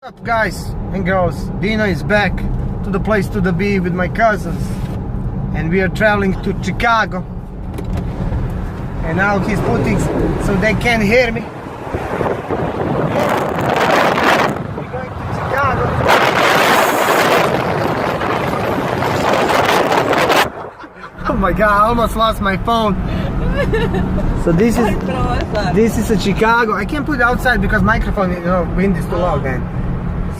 What's up, guys and girls? Dino is back to the place to the be with my cousins, and we are traveling to Chicago. And now he's putting so they can't hear me. We're going to Chicago. Oh my god, I almost lost my phone. So this is a Chicago. I can't put it outside because microphone, wind is too loud, man.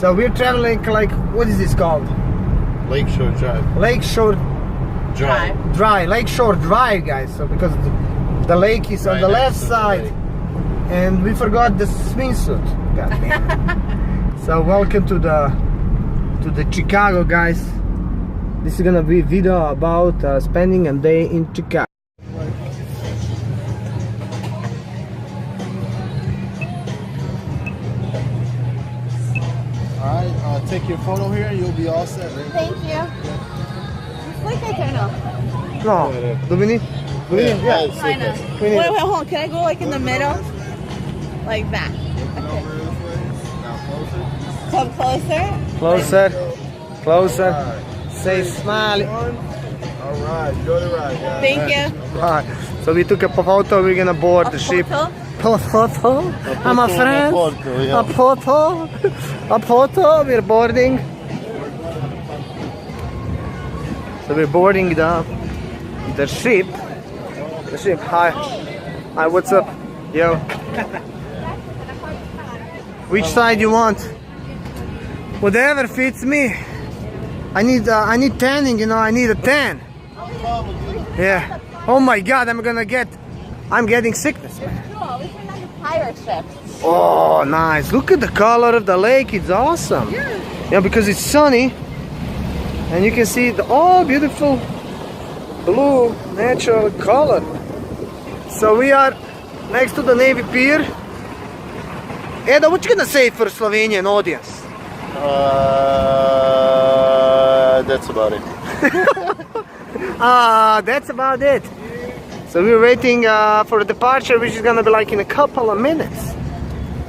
So we're traveling like, what is this called? Lakeshore Drive. Lakeshore Drive. Lakeshore Drive, guys. So because the lake is on the left side, and we forgot the swimsuit. God damn. So welcome to the Chicago, guys. This is gonna be a video about spending a day in Chicago. Alright, take your photo here and you'll be all set. Right? Thank you. It's like I turn off. No, do we need? Yeah. I know. Wait, hold on. Can I go like in the middle? Like that. Okay. Come closer. Closer. Say smile. Alright, go to the right, guys. Thank you. Alright, so we took a photo. We're gonna board the ship. Photo. I'm a friend. A photo. We're boarding. So we're boarding the ship. The ship. Hi, what's up? Yo. Which side you want? Whatever fits me. I need tanning. I need a tan. Yeah. Oh my God, I'm getting sickness, man. Pirate ship. Oh, nice. Look at the color of the lake. It's awesome. Yeah, because it's sunny. And you can see the beautiful blue natural color. So we are next to the Navy Pier. Edo, what you gonna say for Slovenian audience? That's about it. That's about it. So we're waiting for departure, which is gonna be like in a couple of minutes.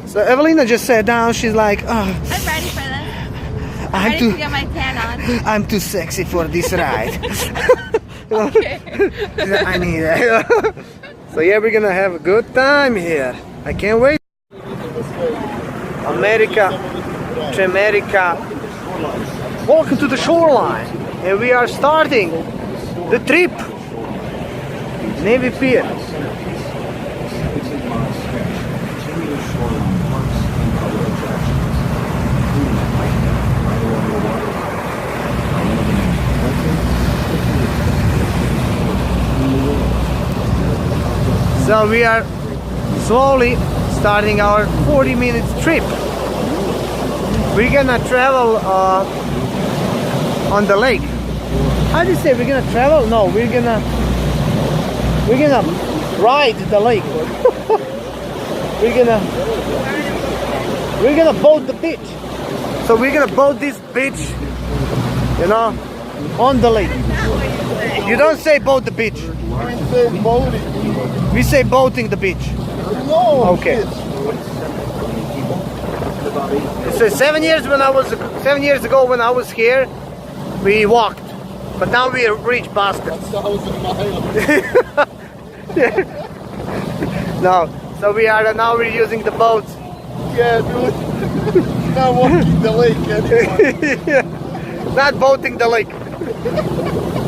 So Evelina just sat down. She's like, I'm ready for this. I'm ready to get my tan on. I'm too sexy for this ride. Okay. I need it. So yeah, we're gonna have a good time here. I can't wait. America. Welcome to the shoreline, and we are starting the trip. Navy Pier. So we are slowly starting our 40-minute trip. We're gonna travel on the lake. How do you say we're gonna travel? No, we're gonna ride the lake. we're gonna boat the beach. So we're gonna boat this beach, on the lake. You don't say boat the beach. We say boating. We say boating the beach. No. Okay. So 7 years ago when I was here, we walked, but now we are rich bastards. 1,000 miles. No, so we're using the boats. Yeah, dude. Not walking the lake anymore. Yeah. Not boating the lake.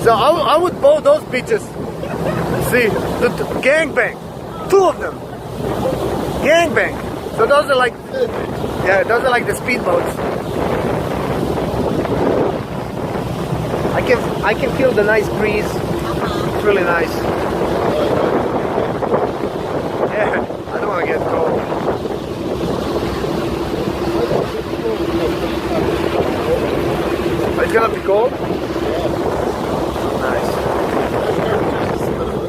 So I would boat those bitches. See, the gangbang, 2 of them. Gangbang. So those are like the speedboats. I can feel the nice breeze. It's really nice. Yeah, I don't want to get cold. It's gonna be cold? Nice.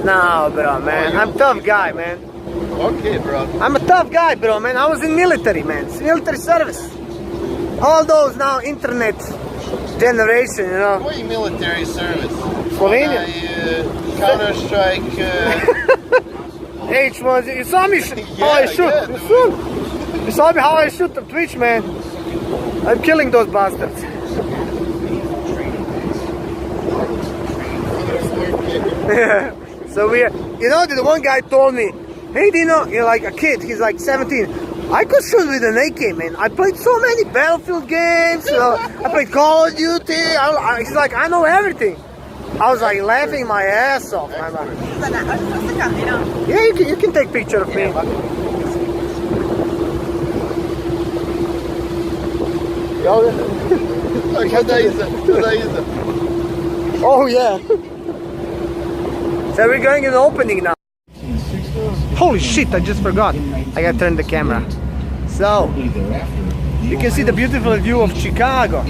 No, bro, man. I'm a tough guy, man. Okay, bro. I'm a tough guy, bro, man. I was in military, man. It's military service. All those now internet generation, What military service? Slovenia. Counter-Strike. H1, you saw me how I shoot. Yeah. You saw me how I shoot the Twitch, man. I'm killing those bastards. Yeah. So we, you know, the one guy told me, hey Dino, you're like a kid, he's like 17. I could shoot with an AK, man. I played so many Battlefield games, I played Call of Duty, he's like, I know everything. I was like laughing my ass off. I'm like, yeah, you can take picture of me. Oh yeah. So we're going in the opening now. Holy shit, I just forgot. I gotta turn the camera. So, you can see the beautiful view of Chicago.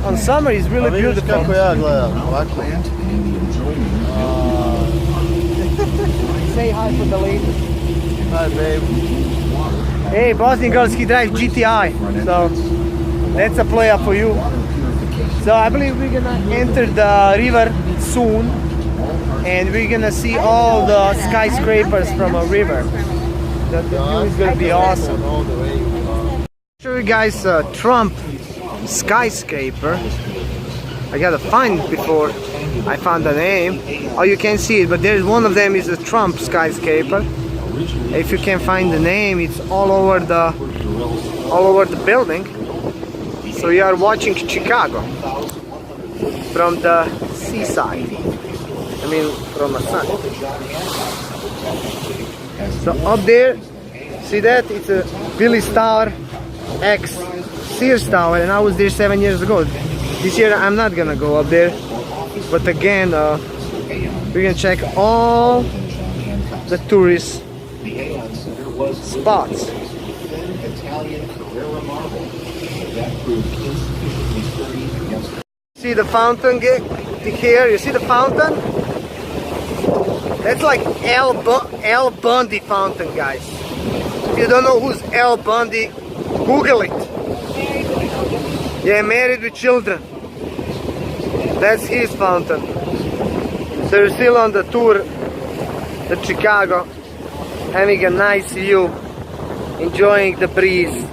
On summer it's really beautiful. Say hi for the ladies. Hi, babe. Hey, Bosnian girls, he drives GTI. So, that's a player for you. So I believe we're gonna enter the river soon. And we're gonna see all the skyscrapers from a river. The view is gonna be awesome. Show you guys Trump skyscraper. I gotta find it before I found the name. Oh, you can't see it, but there's one of them is a Trump skyscraper. If you can find the name, it's all over the building. So we are watching Chicago from the seaside. I mean, from the sun. So up there, see that? It's a Billy's Tower X Sears Tower, and I was there 7 years ago. This year I'm not gonna go up there, but again, we're gonna check all the tourist spots. See the fountain here? You see the fountain? That's like Al Bundy fountain, guys. If you don't know who's Al Bundy, Google it. Yeah, married with children. That's his fountain. So you're still on the tour at Chicago, having a nice view, enjoying the breeze,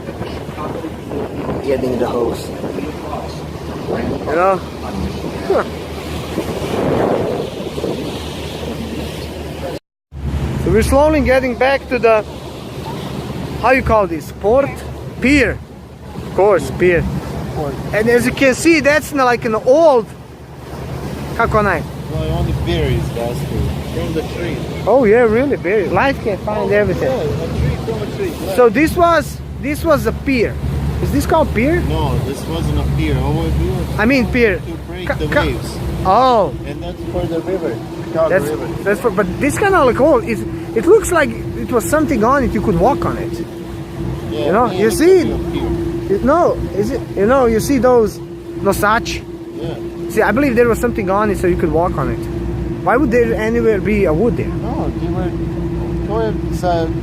getting the hose. You know? Huh. So we're slowly getting back to the, how you call this, port? Pier. Of course, pier. And as you can see, that's like an old, kako onaj? Well, only berries, that's from the tree. Oh yeah, really, berries. Life can find everything. Yeah, a tree from a tree. So this was a pier. Is this called pier? No, this wasn't a pier. I mean pier. To break the waves. Oh. And that's for the river. Chicago River. That's for, but this kind of like old. It looks like it was something on it. You could walk on it. Yeah, You know, yeah, you see it? No, is it? You know, you see those nosachi? Yeah. See, I believe there was something on it so you could walk on it. Why would there anywhere be a wood there? No, they were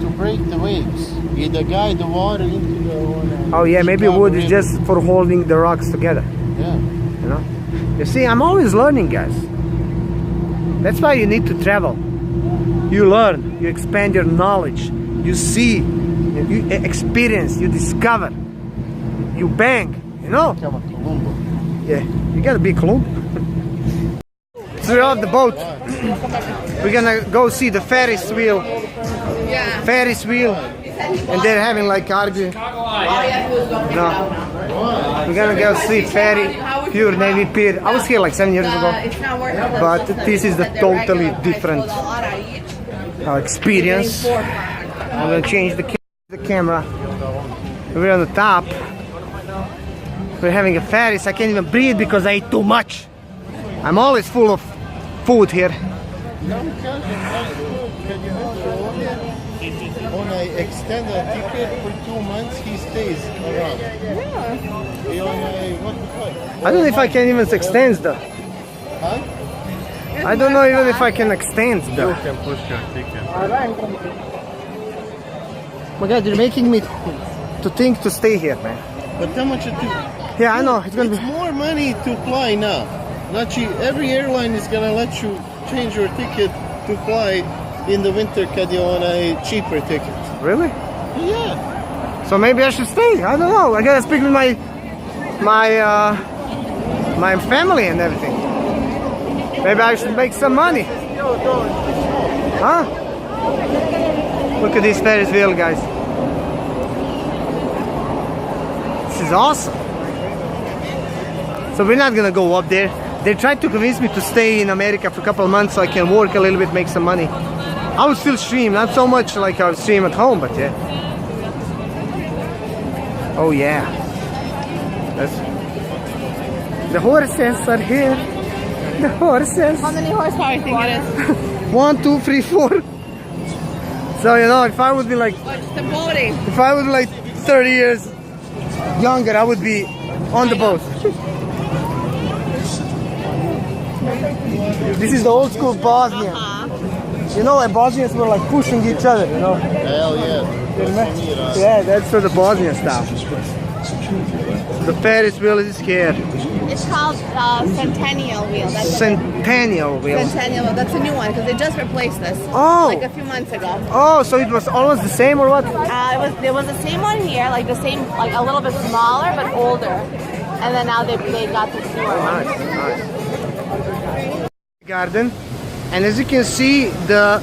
to break the waves. Either guide the water into the water. Oh yeah, maybe Chicago wood is River. just for holding the rocks together. Yeah. You know, you see, I'm always learning, guys. That's why you need to travel. You learn, you expand your knowledge, you see, you experience, you discover, you bang, you know? Become a Columbo. Yeah, you gotta be Columbo. So we're off the boat. We're gonna go see the Ferris wheel. Yeah. Ferris wheel. And they're having like arguing. No. We're gonna go see Ferry, Pure Navy Pier. I was here like 7 years ago. But this is the totally different experience. I'm gonna change the camera. We're on the top. We're having a Ferris. I can't even breathe because I ate too much. I'm always full of food here. When I extend a ticket for 2 months, he stays around. What the fuck? I don't know if I can even extend though. Huh? I don't know even if I can extend though. You can push your ticket. My God, you're making me to think to stay here, man. But how much it Yeah, I know. It's gonna It's be. more money to fly now. Not you, every airline is gonna let you change your ticket to fly in the winter because you want a cheaper ticket. Really? Yeah. So maybe I should stay. I don't know. I gotta speak with my family and everything. Maybe I should make some money. Huh? Look at this Ferris wheel, guys. This is awesome. So we're not gonna go up there. They tried to convince me to stay in America for a couple of months so I can work a little bit, make some money. I would still stream, not so much like I would stream at home, but yeah. Oh yeah. The horses are here. The horses. How many horsepower do you think it is? 1, 2, 3, 4. So you know, if I would be like, What's the boating? if I would be like 30 years younger, I would be on the boat. This is the old school Bosnia. You know, like Bosnians were like pushing each other, you know? Hell yeah. Yeah, that's for the Bosnian style. The Ferris wheel is here. It's called Centennial Wheel. That's Centennial wheel. Centennial Wheel. That's a new one because they just replaced this. Oh. Like a few months ago. Oh, so it was almost the same or what? It was the same one here, like the same, like a little bit smaller but older. And then now they got the newer one. Nice, nice. Garden. And as you can see, the,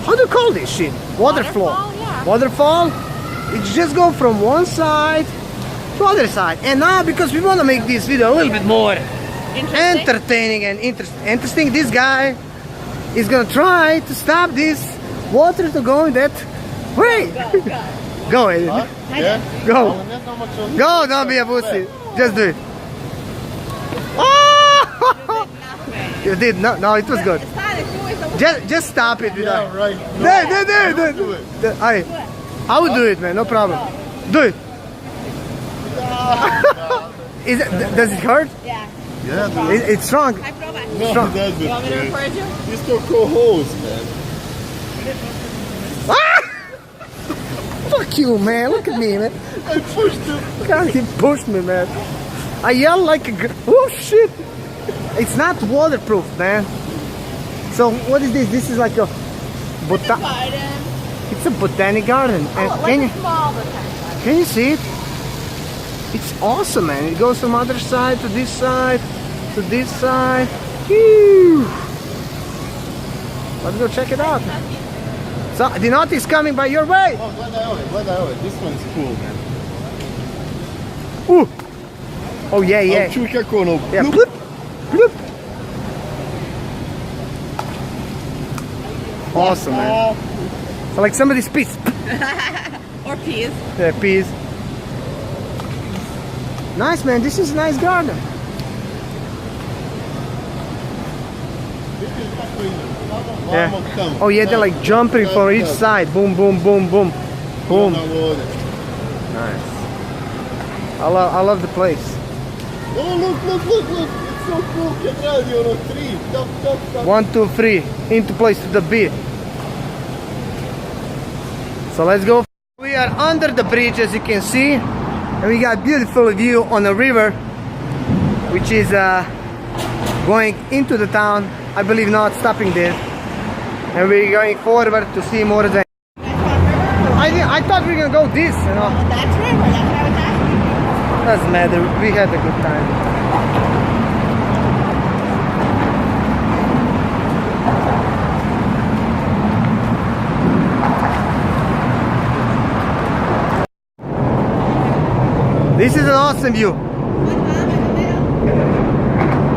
how do you call this shit? Waterfall. Yeah. Waterfall. It just go from one side to other side. And now, because we want to make this video a little bit more entertaining and interesting, this guy is gonna try to stop this water to go in that way. Go, Eddie. Huh? Yeah? Go. Go, don't be a pussy. Just do it. Oh! You did not. No, it was good. Just stop it. Yeah, right. I would do it, man. No problem. Do it. Is it? Does it hurt? Yeah. Yeah, dude. It's strong. I promise. No, Strong. that's You want me to it. record you? He's still co-host, man. Ah! Fuck you, man. Look at me, man. I pushed him. God, he pushed me, man. I yell like a. Oh shit! It's not waterproof, man. So what is this? This is like a Garden. It's a botanic garden. And Oh, like a small botanic garden. can you see it? It's awesome, man. It goes from other side to this side to this side. Whew. Let's go check it out. So the knot is coming by your way. Oh, Gledajovic. This one's cool, man. Ooh. Oh yeah, yeah. Čuj kako ono... Yeah. Bloop, bloop. Awesome, man. So like somebody spits. Or peas. Yeah, peas. Nice, man. This is a nice garden. Yeah. Oh yeah, they're like jumping for each side. Boom, boom, boom, boom, boom. Nice. I love the place. Oh, look. It's so cool. Kad radi ono 3. Top. 1, 2, 3. Into place to the beat. So let's go. We are under the bridge, as you can see, and we got beautiful view on a river, which is going into the town. I believe not stopping there, and we're going forward to see more than. I thought we were gonna go this, you know. That's river. That's what I was asking. Doesn't matter. We had a good time. This is an awesome view.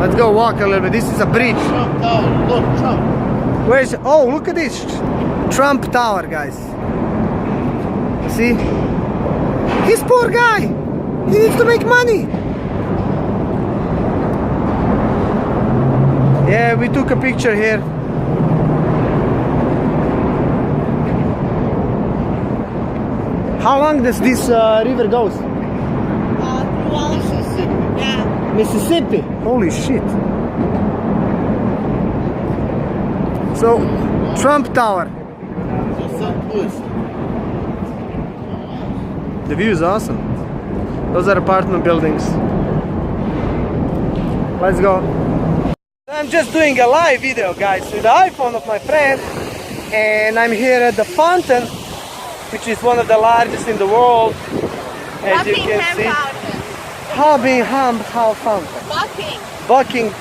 Let's go walk a little bit. This is a bridge. Trump Tower. Look, Trump. Where's? Oh, look at this Trump Tower, guys. See? This poor guy. He needs to make money. Yeah, we took a picture here. How long does this river goes? Through all of Mississippi. Yeah. Mississippi. Holy shit. So, Trump Tower. St. Louis. The view is awesome. Those are apartment buildings. Let's go. I'm just doing a live video, guys, with the iPhone of my friend, and I'm here at the fountain which is one of the largest in the world. As you can Buckingham see. Fountain. Fountain. Bucking.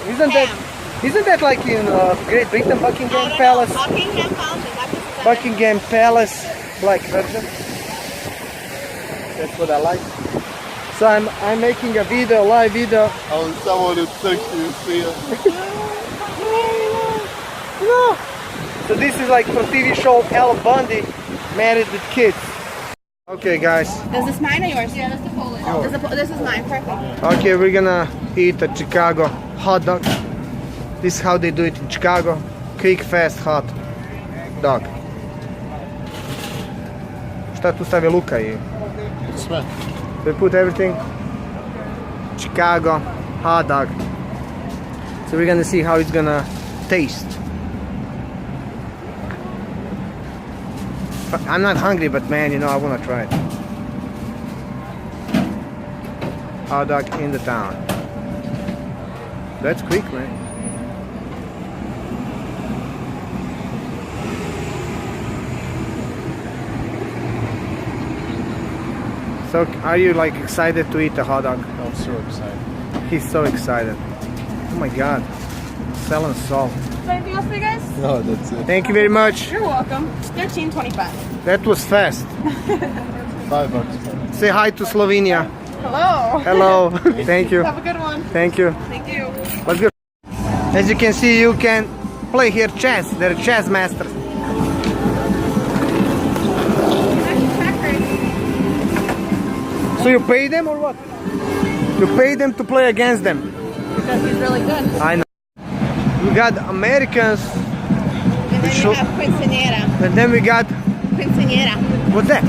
Isn't that like in Great Britain, Buckingham No, Palace? Buckingham Fountain. Buckingham Palace, Black Virgin. That's what I like. So I'm making a video, live video. Oh, someone who took you see it. No. So this is like from TV show Al Bundy, Married with Kids. Okay, guys. Is this mine or yours? Yeah, that's the Polish. This is mine. Perfect. Okay, we're gonna eat a Chicago hot dog. This is how they do it in Chicago. Quick, fast, hot dog. Šta tu stavi Luka i... Sve. They put everything. Chicago hot dog. So we're gonna see how it's gonna taste. I'm not hungry, but man, you know, I wanna try it. Hot dog in the town. That's quick, man. So, are you like excited to eat a hot dog? I'm so excited. He's so excited. Oh my God. Selling salt. Anything else for you guys? No, that's it. Thank you very much. You're welcome. It's $13.25. That was fast. $5. Say hi to Slovenia. Hello. Hello. Thank you. Have a good one. Thank you. Thank you. Let's go. As you can see, you can play here chess. They're chess masters. So you pay them or what? You pay them to play against them. Because he's really good. I know. We got Americans, And then Sure. you have quinceañera. and then we got, Quinceañera. what's that?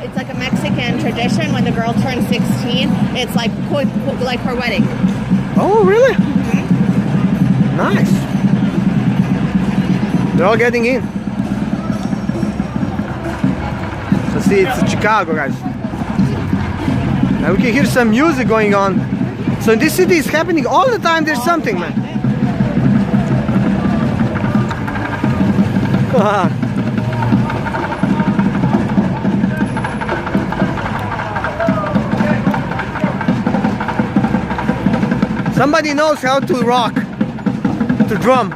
It's like a Mexican tradition. When the girl turns 16, it's like her wedding. Oh, really? Nice. They're all getting in. So see, it's Chicago, guys. And we can hear some music going on. So in this city, it's happening all the time. There's something, man. Somebody knows how to rock, to drum.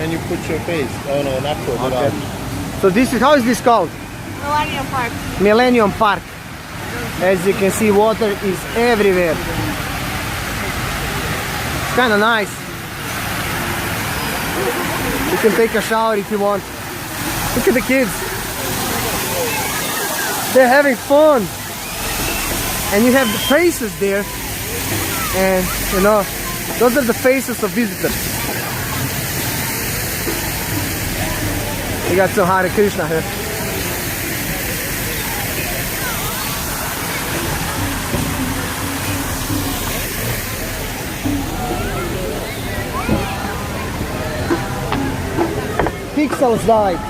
and you put your face. Oh no, not put it Okay. on. So this is, how is this called? Millennium Park. Millennium Park. As you can see, water is everywhere. It's kind of nice. You can take a shower if you want. Look at the kids. They're having fun. And you have the faces there. And you know, those are the faces of visitors. We got some Hare Krishna here. Pixels died.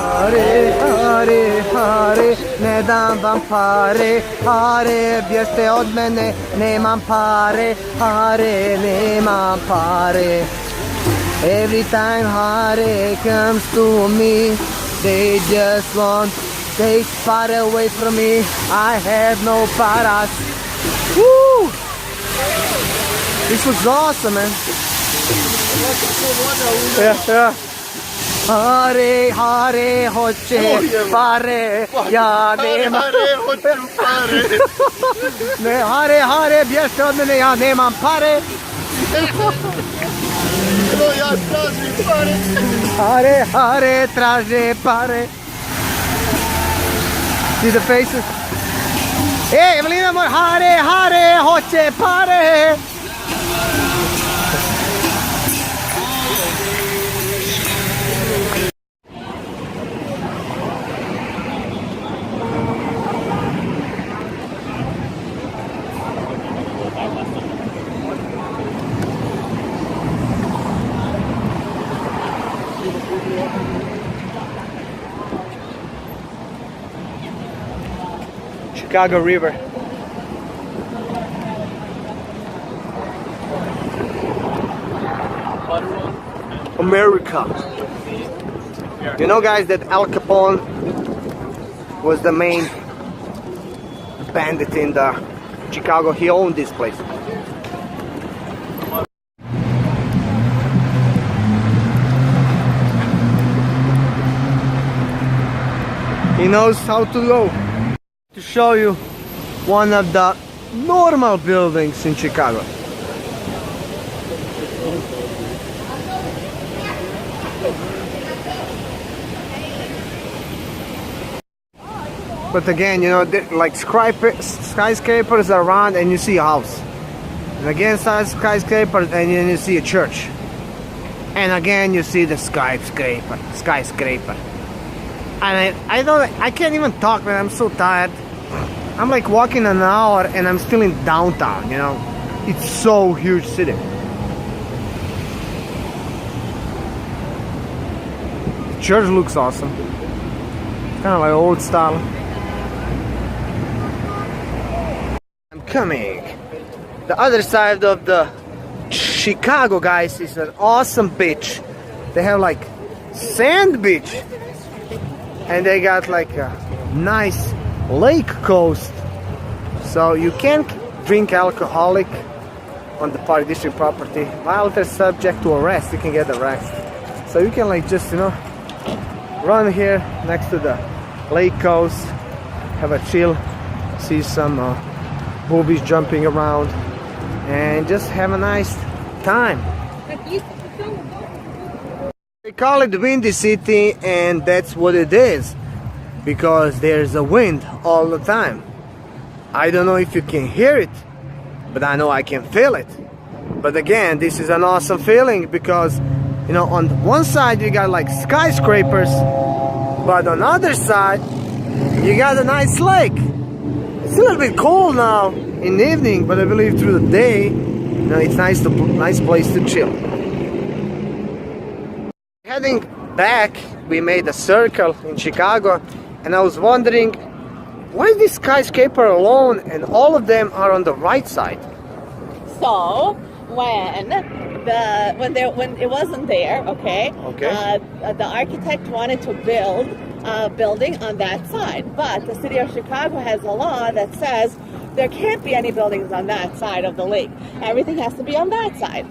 Hare Hare Hare, ne dam vam pare, Hare, bješte od mene, nemam pare, Hare, nemam pare. Every time Hare comes to me, they just want take pare away from me. I have no paras. Woo! This looks awesome, man. Yeah. Hare Hare hoche pare ya nema ne Hare Hare bješte od mene, ja nemam pare. Hare Hare traže pare. See the faces? Hey, Evelina, moj Hare Hare hoće pare. Chicago River. America. You know, guys, that Al Capone was the main bandit in the Chicago. He owned this place. He knows how to go. To show you one of the normal buildings in Chicago. But again, you know, like skyscrapers around and you see a house. And again, skyscrapers and then you see a church. And again, you see the skyscraper. And I can't even talk, man. I'm so tired. I'm like walking an hour and I'm still in downtown, you know. It's so huge city. The church looks awesome. Kind of like old style. I'm coming. The other side of the Chicago, guys, is an awesome beach. They have like sand beach. And they got like a nice lake coast. So you can't drink alcoholic on the Park District property. While they're subject to arrest, you can get arrested. So you can like just, you know, run here next to the lake coast, have a chill, see some boobies jumping around, and just have a nice time. They call it Windy City, and that's what it is, because there's a wind all the time. I don't know if you can hear it, but I know I can feel it. But again, this is an awesome feeling because, you know, on one side you got like skyscrapers, but on the other side you got a nice lake. It's a little bit cold now in the evening, but I believe through the day, you know, it's nice place to chill. Heading back, we made a circle in Chicago, and I was wondering why is this skyscraper alone and all of them are on the right side? So when it wasn't there, okay, the architect wanted to build a building on that side, but the city of Chicago has a law that says there can't be any buildings on that side of the lake. Everything has to be on that side.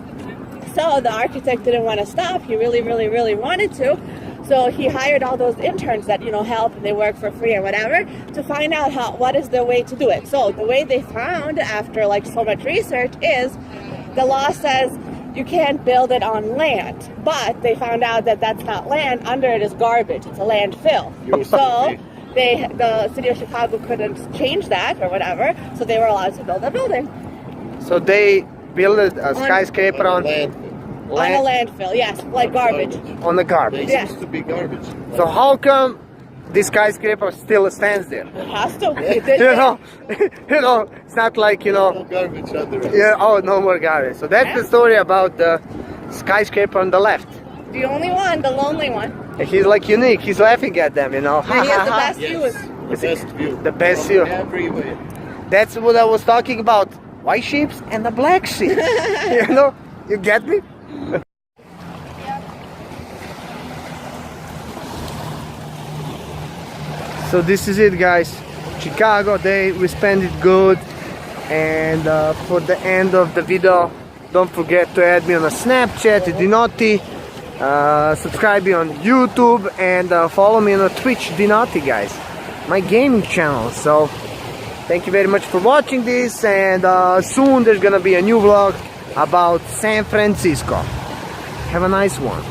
So the architect didn't want to stop. He really, really, really wanted to. So he hired all those interns that, you know, help and they work for free or whatever to find out what is the way to do it. So the way they found after like so much research is the law says you can't build it on land, but they found out that that's not land. Under it is garbage. It's a landfill. So the city of Chicago couldn't change that or whatever. So they were allowed to build a building. So they built a skyscraper on On a landfill, yes, like garbage. on the garbage. Yeah. Used to be garbage. So how come this skyscraper still stands there? It has to. You know, it's not like, you No know, garbage under it. yeah, oh, no more garbage. So that's the story about the skyscraper on the left. The only one, the lonely one. And he's like unique. He's laughing at them, you know. And he has the best Yes, views. the best view. The best From view. Everywhere. That's what I was talking about. White sheep and the black sheep. You know, you get me? So this is it, guys. Chicago day, we spent it good. And for the end of the video, don't forget to add me on a Snapchat, Dinotti. Subscribe me on YouTube and follow me on Twitch, Dinotti, guys. My gaming channel. So thank you very much for watching this, and soon there's gonna be a new vlog about San Francisco. Have a nice one.